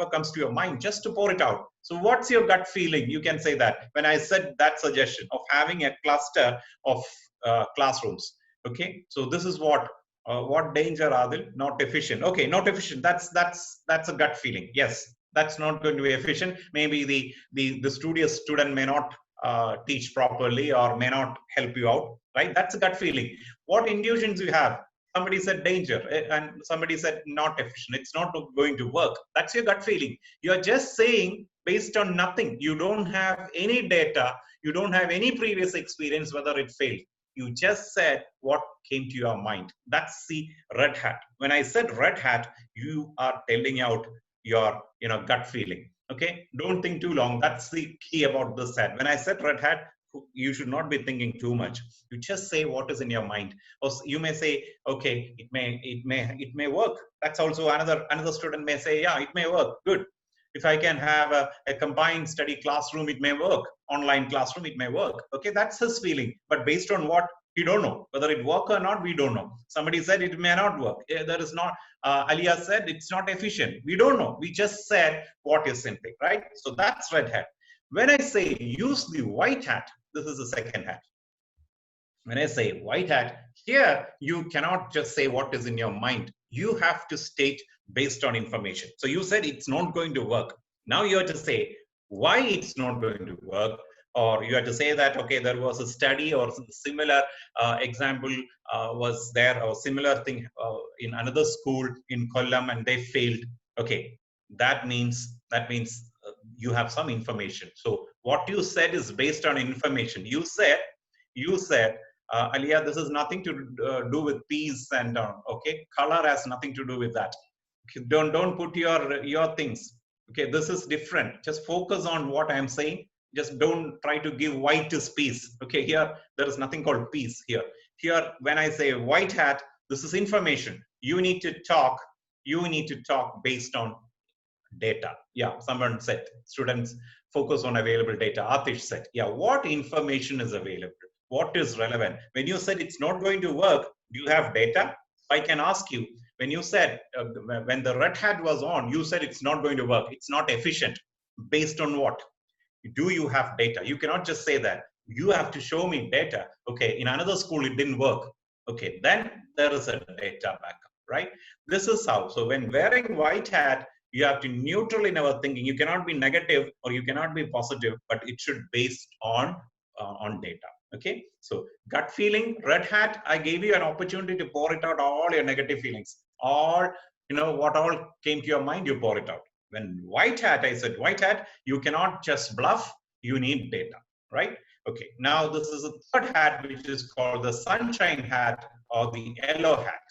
Speaker 1: comes to your mind, just to pour it out. So what's your gut feeling? You can say that. When I said that suggestion of having a cluster of classrooms, okay. So this is what danger, Adil? Not efficient. Okay, not efficient. That's a gut feeling. Yes, that's not going to be efficient. Maybe the studious student may not teach properly or may not help you out, right? That's a gut feeling. What intuitions you have? Somebody said danger and somebody said not efficient. It's not going to work. That's your gut feeling. You're just saying based on nothing. You don't have any data. You don't have any previous experience whether it failed. You just said what came to your mind. That's the red hat. When I said red hat, you are telling out your gut feeling. Okay, don't think too long. That's the key about this hat. When I said red hat, you should not be thinking too much. You just say what is in your mind. Or you may say, okay, it may work. That's also another student may say, yeah, it may work. Good. If I can have a combined study classroom, it may work. Online classroom, it may work. Okay, that's his feeling. But based on what? We don't know whether it work or not. We don't know. Somebody said it may not work. There is not. Alia said it's not efficient. We don't know. We just said what is simply right. So that's red hat. When I say use the white hat, this is the second hat. When I say white hat, here you cannot just say what is in your mind. You have to state based on information. So you said it's not going to work. Now you have to say why it's not going to work, or you have to say that, okay, there was a study or similar example was there, or similar thing in another school in Kollam and they failed. Okay, that means you have some information. So what you said is based on information. You said Alia, this is nothing to do with peace and okay, color has nothing to do with that. Okay, don't put your things. Okay, this is different. Just focus on what I am saying. Just don't try to give white is peace. Okay, here there is nothing called peace here. Here, when I say white hat, this is information. You need to talk. You need to talk based on data. Yeah, someone said students focus on available data. Atish said, yeah, what information is available? What is relevant? When you said it's not going to work, do you have data? I can ask you, when you said, when the red hat was on, you said it's not going to work. It's not efficient. Based on what? Do you have data? You cannot just say that. You have to show me data. Okay, in another school, it didn't work. Okay, then there is a data backup, right? This is how. So when wearing white hat, you have to neutral in our thinking. You cannot be negative or you cannot be positive, but it should be based on data. Okay, so gut feeling, red hat, I gave you an opportunity to pour it out, all your negative feelings, all, what all came to your mind, you pour it out. When white hat, I said white hat, you cannot just bluff, you need data, right? Okay, now this is a third hat, which is called the sunshine hat or the yellow hat.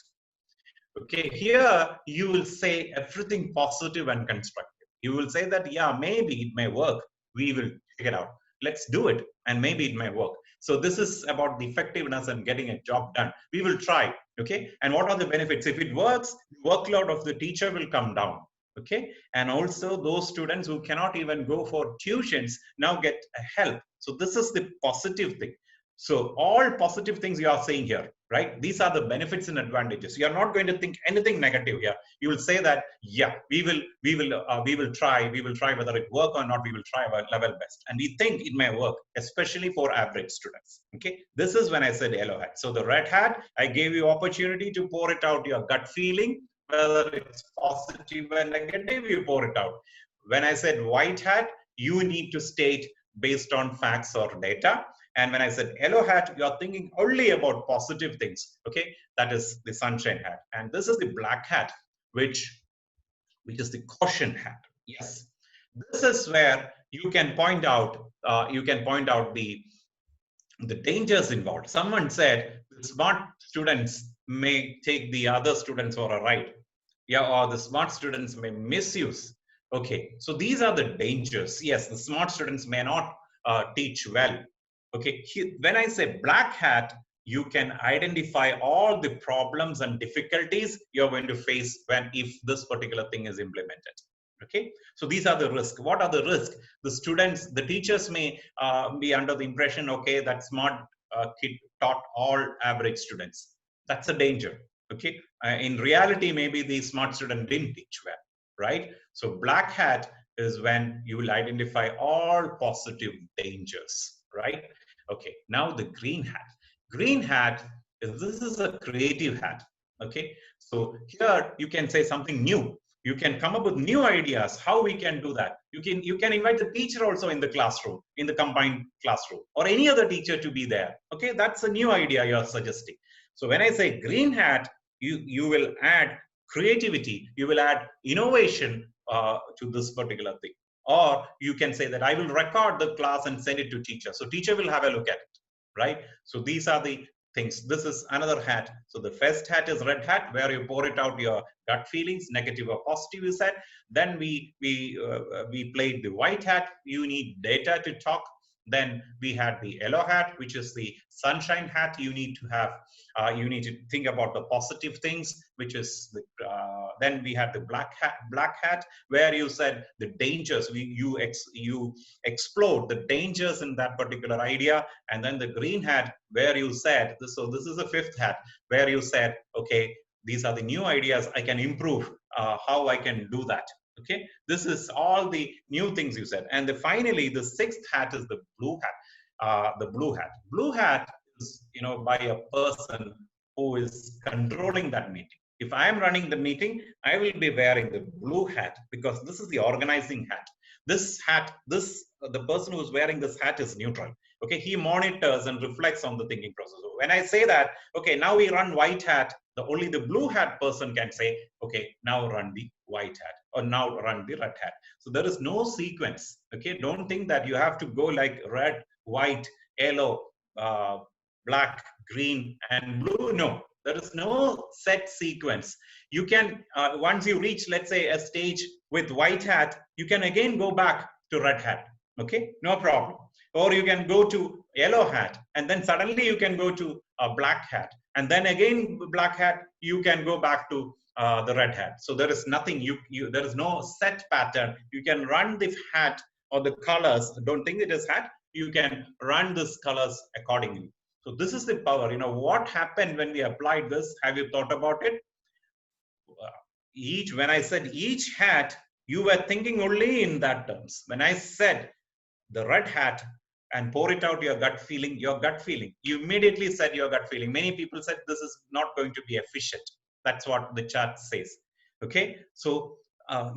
Speaker 1: Okay, here you will say everything positive and constructive. You will say that, yeah, maybe it may work. We will check it out. Let's do it, and maybe it may work. So this is about the effectiveness and getting a job done. We will try, okay? And what are the benefits? If it works, the workload of the teacher will come down, okay? And also those students who cannot even go for tuitions now get help. So this is the positive thing. So all positive things you are saying here, right? These are the benefits and advantages. You are not going to think anything negative here. You will say that, yeah, we will try whether it work or not. We will try our level best, and we think it may work, especially for average students. Okay, this is when I said yellow hat. So the red hat, I gave you opportunity to pour it out your gut feeling, whether it's positive or negative, you pour it out. When I said white hat, you need to state based on facts or data. And when I said yellow hat, you are thinking only about positive things. Okay, that is the sunshine hat. And this is the black hat, which is the caution hat. Yes, this is where you can point out the dangers involved. Someone said the smart students may take the other students for a ride. Yeah, or the smart students may misuse. Okay, so these are the dangers. Yes, the smart students may not teach well. Okay, when I say black hat, you can identify all the problems and difficulties you're going to face if this particular thing is implemented. Okay, so these are the risks. What are the risks? The teachers may be under the impression, okay, that smart kid taught all average students. That's a danger. Okay, in reality, maybe the smart student didn't teach well, right? So black hat is when you will identify all positive dangers, right? Okay, now the green hat. Green hat, this is a creative hat. Okay, so here you can say something new. You can come up with new ideas how we can do that. You can invite the teacher also in the classroom, in the combined classroom, or any other teacher to be there. Okay, that's a new idea you are suggesting. So when I say green hat, you will add creativity, you will add innovation to this particular thing. Or you can say that I will record the class and send it to teacher. So teacher will have a look at it, right? So these are the things. This is another hat. So the first hat is red hat, where you pour it out your gut feelings, negative or positive, you said. Then we played the white hat. You need data to talk. Then we had the yellow hat, which is the sunshine hat. You need to have, you need to think about the positive things, which is the, then we had the black hat, where you said the dangers. You explored the dangers in that particular idea. And then the green hat, where you said, so this is the fifth hat, where you said, okay, these are the new ideas. I can improve how I can do that. Okay, this is all the new things you said. And finally, the sixth hat is the blue hat. The blue hat. Blue hat is, you know, by a person who is controlling that meeting. If I am running the meeting, I will be wearing the blue hat because this is the organizing hat. This hat, the person who is wearing this hat is neutral. Okay, he monitors and reflects on the thinking process. So when I say that, okay, now we run white hat, only the blue hat person can say, okay, now run the white hat, or now run the red hat. So there is no sequence. Okay, don't think that you have to go like red, white, yellow, black, green, and blue. No, there is no set sequence. You can, once you reach, let's say, a stage with white hat, you can again go back to red hat. Okay, no problem. Or you can go to yellow hat, and then suddenly you can go to a black hat, and then again black hat, you can go back to the red hat. So there is nothing, there is no set pattern. You can run the hat or the colors. Don't think it is hat. You can run these colors accordingly. So this is the power. You know what happened when we applied this? Have you thought about it? When I said each hat, you were thinking only in that terms. When I said the red hat and pour it out your gut feeling, you immediately said your gut feeling. Many people said this is not going to be efficient. That's what the chart says. Okay, so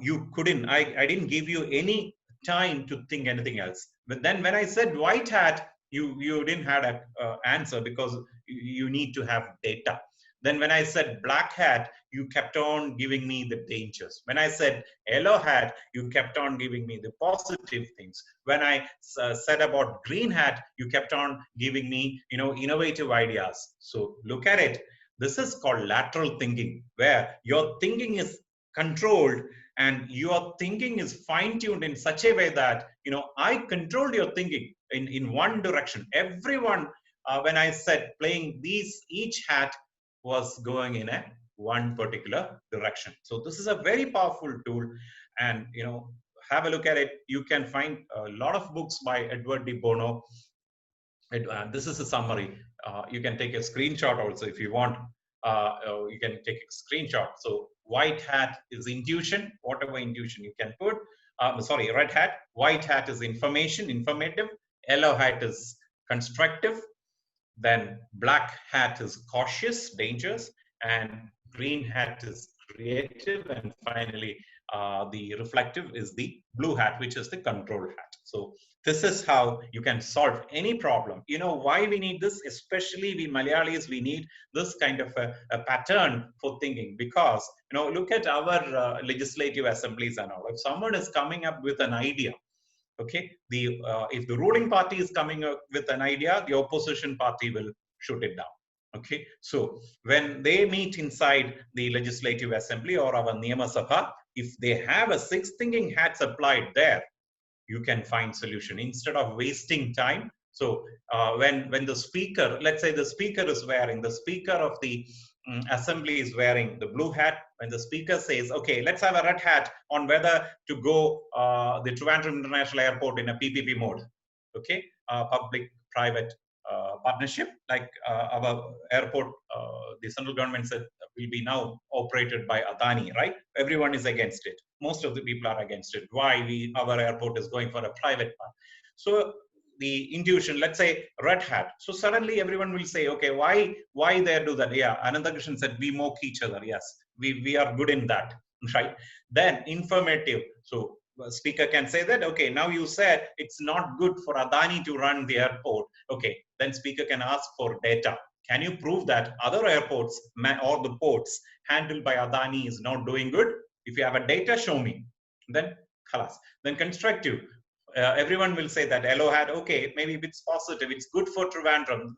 Speaker 1: you couldn't, I didn't give you any time to think anything else. But then when I said white hat, you didn't have an answer because you need to have data. Then when I said black hat, you kept on giving me the dangers. When I said yellow hat, you kept on giving me the positive things. When I said about green hat, you kept on giving me, you know, innovative ideas. So look at it. This is called lateral thinking, where your thinking is controlled and your thinking is fine-tuned in such a way that, you know, I controlled your thinking in one direction. Everyone, when I said playing these, each hat was going in a one particular direction. So this is a very powerful tool, and you know, have a look at it. You can find a lot of books by Edward de Bono. This is a summary. You can take a screenshot also if you want. You can take a screenshot. So white hat is intuition, whatever intuition you can put. Sorry, red hat. White hat is information, informative. Yellow hat is constructive. Then black hat is cautious, dangerous, and green hat is creative, and finally the reflective is the blue hat, which is the control hat. So this is how you can solve any problem. You know why we need this? Especially we Malayalis, we need this kind of a pattern for thinking, because you know, look at our legislative assemblies and all. If someone is coming up with an idea, okay, if the ruling party is coming up with an idea, the opposition party will shoot it down. Okay, so when they meet inside the legislative assembly or our Niyama Sabha, if they have a six thinking hats applied there, you can find solution instead of wasting time. So when the speaker, let's say the speaker is wearing, the speaker of the assembly is wearing the blue hat, when the speaker says, okay, let's have a red hat on whether to go the Trivandrum International Airport in a PPP mode, okay, public-private partnership, like our airport, the central government said will be now operated by Adani, right? Everyone is against it. Most of the people are against it. Why our airport is going for a private part? So the intuition, let's say red hat. So suddenly everyone will say, okay, why they do that? Yeah, Anandakrishnan said we mock each other. Yes, we are good in that, right? Then informative. So speaker can say that, okay, now you said it's not good for Adani to run the airport. Okay, then speaker can ask for data. Can you prove that other airports or the ports handled by Adani is not doing good? If you have a data, show me. Then khalas. Then constructive. Everyone will say that yellow hat, okay, maybe it's positive, it's good for Trivandrum.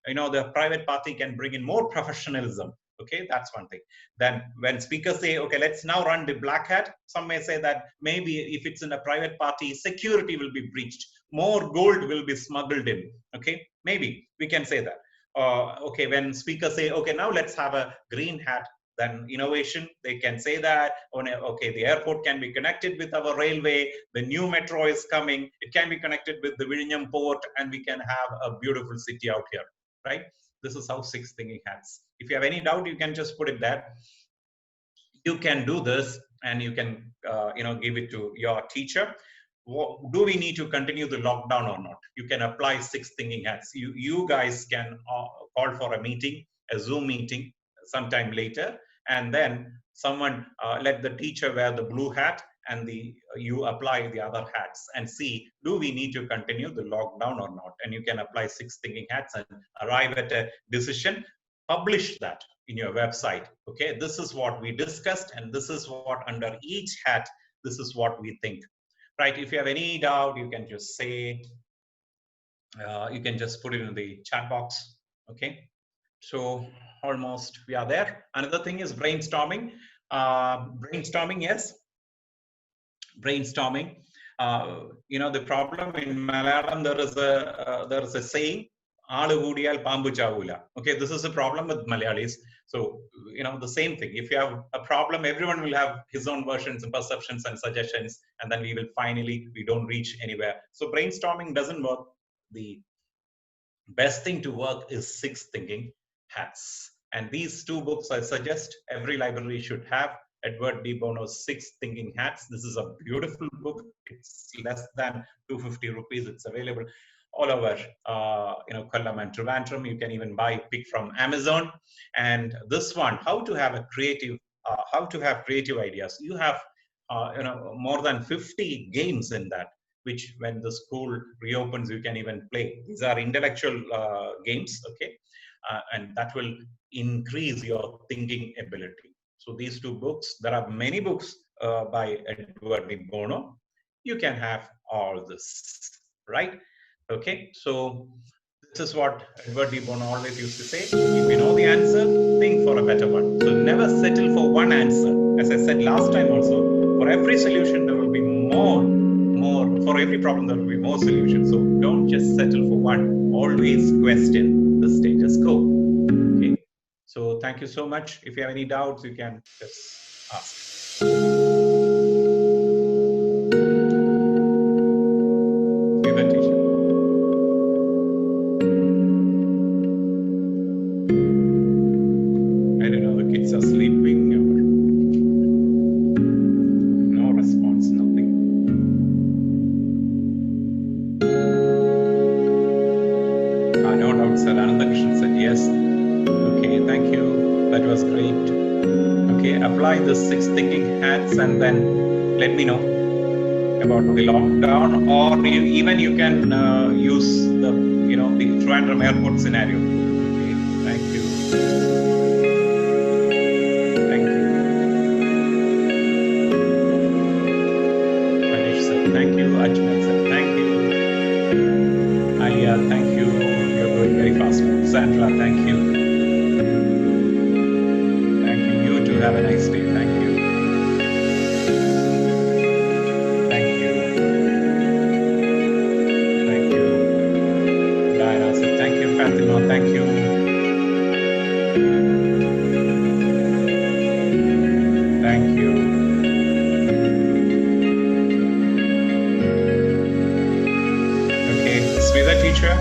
Speaker 1: You know, the private party can bring in more professionalism. Okay, that's one thing. Then when speakers say, okay, let's now run the black hat, some may say that maybe if it's in a private party, security will be breached. more gold will be smuggled in. Okay, maybe we can say that. Okay, when speakers say, okay, now let's have a green hat, then innovation, they can say that, okay, the airport can be connected with our railway, the new metro is coming, it can be connected with the Vizhinjam port, and we can have a beautiful city out here, right? This is how 6 thinking hats. If you have any doubt, you can just put it there. You can do this, and you can give it to your teacher. Do we need to continue the lockdown or not? You can apply 6 thinking hats. You guys can call for a meeting, a Zoom meeting sometime later, and then someone let the teacher wear the blue hat, and you apply the other hats, and see, do we need to continue the lockdown or not? And you can apply 6 thinking hats and arrive at a decision. Publish that in your website. Okay, this is what we discussed, and this is what under each hat, this is what we think. Right? If you have any doubt, you can just say, you can just put it in the chat box. Okay, so almost we are there. Another thing is brainstorming. Brainstorming, yes, brainstorming. The problem in Malayalam, there is a saying, okay, this is a problem with Malayalis. So, the same thing. If you have a problem, everyone will have his own versions and perceptions and suggestions, and then we don't reach anywhere. So brainstorming doesn't work. The best thing to work is 6 thinking hats. And these 2 books I suggest every library should have. Edward de Bono's 6 Thinking Hats. This is a beautiful book. It's less than 250 rupees. It's available all over, Kollam and Trivandrum. You can even pick from Amazon. And this one, how to have creative ideas. You have, more than 50 games in that, which when the school reopens, you can even play. These are intellectual games, okay? And that will increase your thinking ability. So these 2 books, there are many books by Edward de Bono. You can have all this, right? Okay, so this is what Edward de Bono always used to say. If you know the answer, think for a better one. So never settle for one answer. As I said last time also, for every solution, there will be more. For every problem, there will be more solutions. So don't just settle for one. Always question the status quo. Okay. So thank you so much. If you have any doubts, you can just ask. See the teacher. I don't know, the kids are sleeping or no response, nothing. No doubt, sir. Ananda Krishnan said yes. Okay, thank you. That was great. Okay, apply the 6 thinking hats and then let me know about the lockdown, or you can use the Trivandrum airport scenario. Okay, thank you. Thank you. Manish said thank you. Ajmal said thank you. Alia, thank you. You're going very fast. Sandra, thank you. Have a nice day. Thank you. Thank you. Thank you. Diana said thank you. Fatima, thank you. Thank you. Okay, Smita teacher.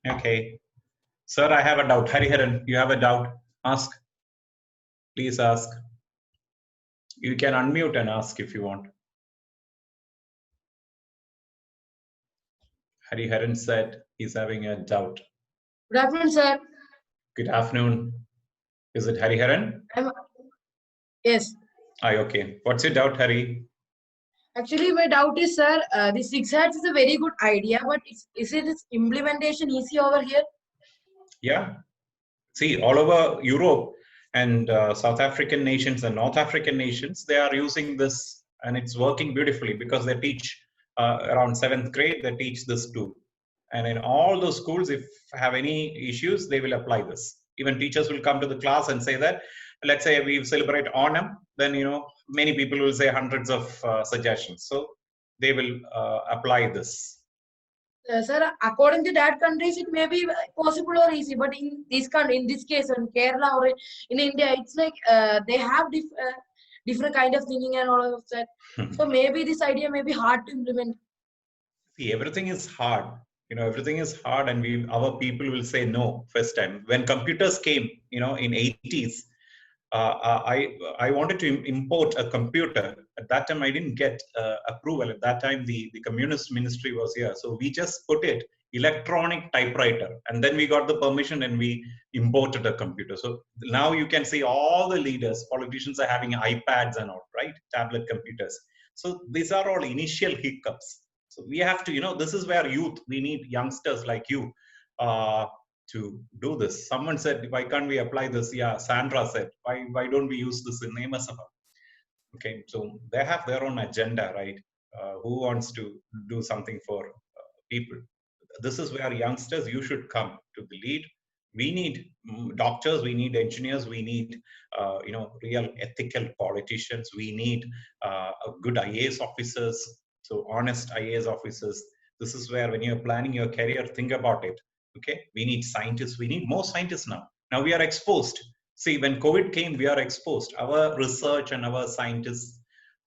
Speaker 1: Okay. Sir, I have a doubt. Hariharan, you have a doubt? Ask. Please ask. You can unmute and ask if you want. Hariharan said he's having a doubt.
Speaker 4: Good afternoon, sir.
Speaker 1: Good afternoon. Is it Hariharan?
Speaker 4: Yes.
Speaker 1: Okay. What's your doubt, Hari?
Speaker 4: Actually, my doubt is, sir, the 6 hertz is a very good idea, but is its implementation easy over here?
Speaker 1: Yeah. See, all over Europe and South African nations and North African nations, they are using this, and it's working beautifully because they teach around 7th grade, they teach this too. And in all those schools, if have any issues, they will apply this. Even teachers will come to the class and say that, let's say we celebrate Onam, then, many people will say hundreds of suggestions. So they will apply this.
Speaker 4: Sir, according to that countries, it may be possible or easy, but in this country, in this case, in Kerala or in India, it's like they have different kind of thinking and all of that. So maybe this idea may be hard to implement.
Speaker 1: See, everything is hard. Everything is hard, and our people will say no first time. When computers came, in 80s, I wanted to import a computer. At that time, I didn't get approval. At that time, the communist ministry was here. So we just put it electronic typewriter. And then we got the permission and we imported a computer. So now you can see all the leaders, politicians are having iPads and all, right? Tablet computers. So these are all initial hiccups. So we have to, this is where youth, we need youngsters like you to do this. Someone said, why can't we apply this? Yeah, Sandra said, why don't we use this in Nemasabha? Okay, so they have their own agenda, right? Who wants to do something for people? This is where youngsters, you should come to the lead. We need doctors, we need engineers, we need real ethical politicians, we need good IAS officers, so honest IAS officers. This is where when you're planning your career, think about it. Okay, we need scientists, we need more scientists now. Now we are exposed. See, when COVID came, we are exposed. Our research and our scientists,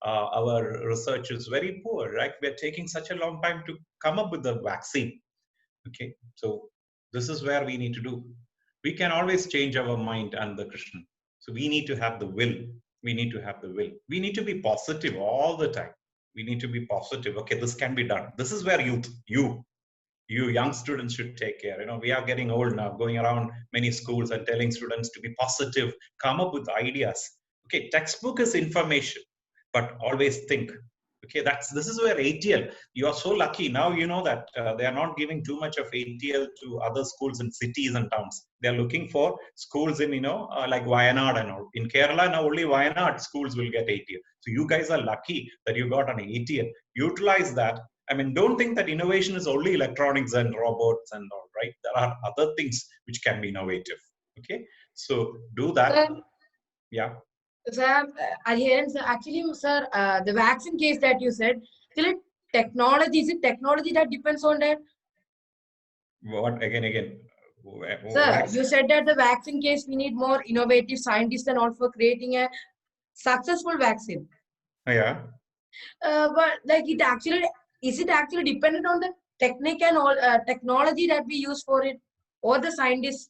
Speaker 1: our research is very poor, right? We're taking such a long time to come up with the vaccine. Okay, so this is where we need to do. We can always change our mind and the Krishna. So we need to have the will. We need to have the will. We need to be positive all the time. We need to be positive. Okay, this can be done. This is where you young students should take care. We are getting old now, going around many schools and telling students to be positive, come up with ideas. Okay, textbook is information, but always think. Okay, this is where ATL, you are so lucky now. You know that they are not giving too much of ATL to other schools in cities and towns. They are looking for schools in like Wayanad and all. In Kerala now only Wayanad schools will get ATL. So you guys are lucky that you got an ATL. Utilize that. I mean, don't think that innovation is only electronics and robots and all, right? There are other things which can be innovative. Okay, so do that. Yeah.
Speaker 4: Sir, actually, sir, the vaccine case that you said, technology, is it technology that depends on that?
Speaker 1: What again?
Speaker 4: Sir, you said that the vaccine case, we need more innovative scientists and all for creating a successful vaccine.
Speaker 1: Yeah.
Speaker 4: But like is it actually dependent on the technique and all technology that we use for it, or the scientists?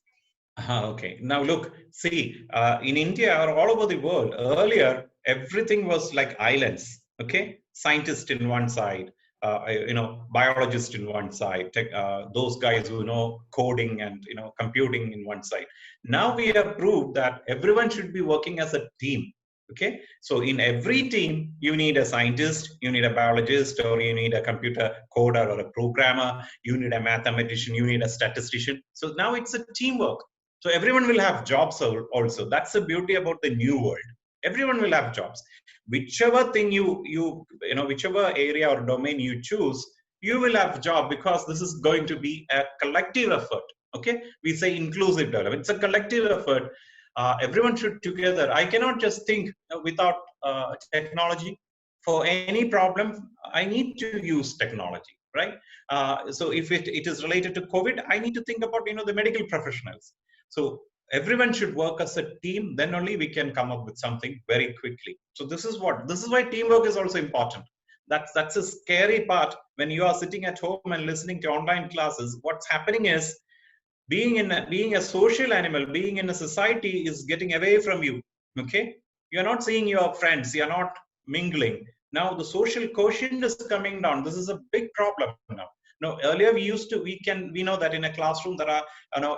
Speaker 1: Okay. Now look, see, in India or all over the world, earlier everything was like islands. Okay, scientists in one side, biologists in one side, those guys who know coding and computing in one side. Now we have proved that everyone should be working as a team. Okay, so in every team, you need a scientist, you need a biologist, or you need a computer coder or a programmer, you need a mathematician, you need a statistician. So now it's a teamwork. So everyone will have jobs also. That's the beauty about the new world. Everyone will have jobs. Whichever thing whichever area or domain you choose, you will have a job, because this is going to be a collective effort. Okay, we say inclusive development. It's a collective effort. Everyone should together. I cannot just think without technology. For any problem, I need to use technology, right? So if it is related to COVID, I need to think about the medical professionals. So everyone should work as a team. Then only we can come up with something very quickly. So this is why teamwork is also important. That's a scary part when you are sitting at home and listening to online classes. What's happening is, being a social animal, being in a society is getting away from you. Okay, you're not seeing your friends, you're not mingling. Now the social quotient is coming down. This is a big problem now. Earlier we know that in a classroom there are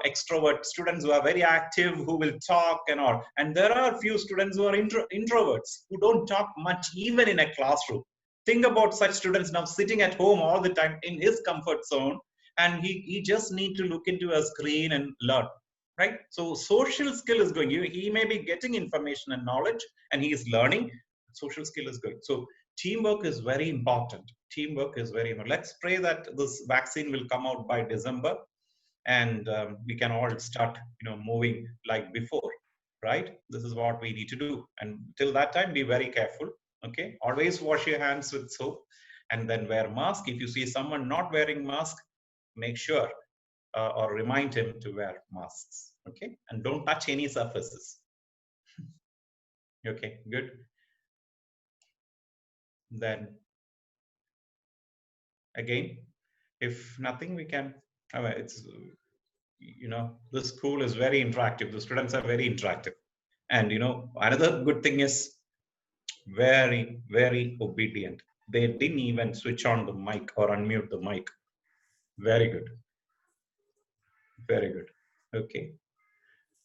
Speaker 1: extrovert students who are very active, who will talk and all, and there are few students who are introverts who don't talk much even in a classroom. Think about such students now sitting at home all the time in his comfort zone, and he just need to look into a screen and learn, right? So social skill is going. He may be getting information and knowledge, and he is learning. Social skill is going. So teamwork is very important. Teamwork is very important. Let's pray that this vaccine will come out by December, and we can all start, moving like before, right? This is what we need to do. And till that time, be very careful. Okay, always wash your hands with soap, and then wear mask. If you see someone not wearing mask, make sure or remind him to wear masks. Okay, and don't touch any surfaces. Okay, good. Then again, if nothing, we can. It's the school is very interactive. The students are very interactive, and another good thing is very, very obedient. They didn't even switch on the mic or unmute the mic. Very good. Very good. Okay.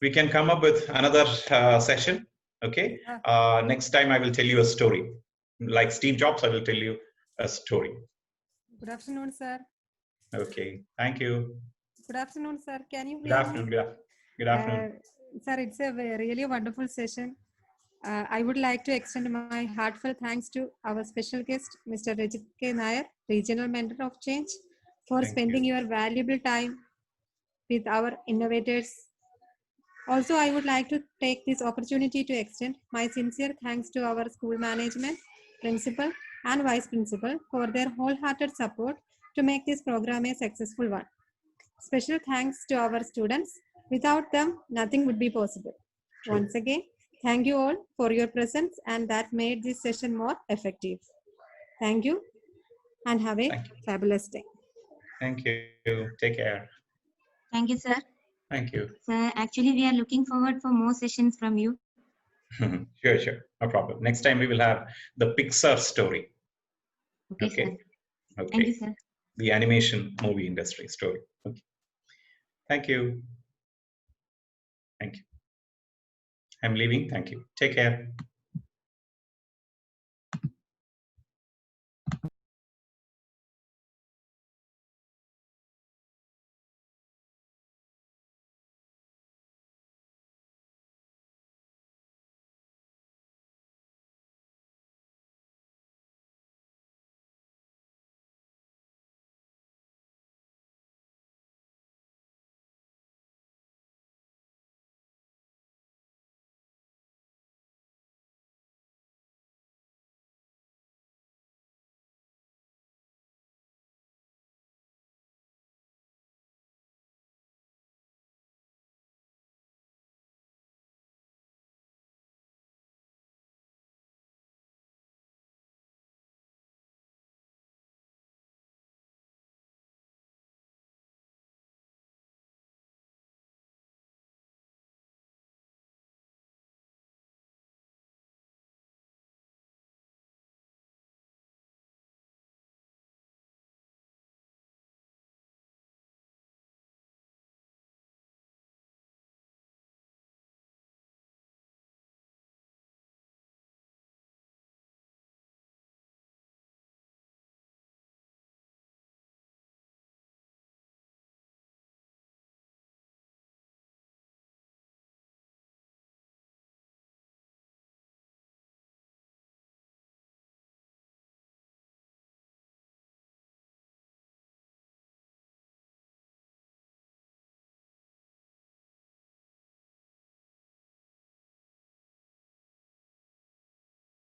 Speaker 1: We can come up with another session. Okay. Next time I will tell you a story. Like Steve Jobs, I will tell you a story.
Speaker 5: Good afternoon, sir.
Speaker 1: Okay. Thank you.
Speaker 5: Good afternoon, sir. Can you hear
Speaker 1: Good afternoon.
Speaker 5: me?
Speaker 1: Good afternoon.
Speaker 5: Sir, it's a really wonderful session. I would like to extend my heartfelt thanks to our special guest, Mr. Rejith K Nair, Regional Mentor of Change, for spending your valuable time with our innovators. Also, I would like to take this opportunity to extend my sincere thanks to our school management, principal, and vice principal for their wholehearted support to make this program a successful one. Special thanks to our students. Without them, nothing would be possible.
Speaker 1: True.
Speaker 5: Once again, thank you all for your presence, and that made this session more effective. Thank you, and have a fabulous day.
Speaker 1: Thank you. Take care.
Speaker 2: Thank you, sir.
Speaker 1: Thank you.
Speaker 2: Sir, actually, we are looking forward for more sessions from you.
Speaker 1: Sure. No problem. Next time we will have the Pixar story.
Speaker 2: Okay, sir.
Speaker 1: Okay.
Speaker 2: Thank you, sir.
Speaker 1: The animation movie industry story. Okay. Thank you. Thank you. I'm leaving. Thank you. Take care.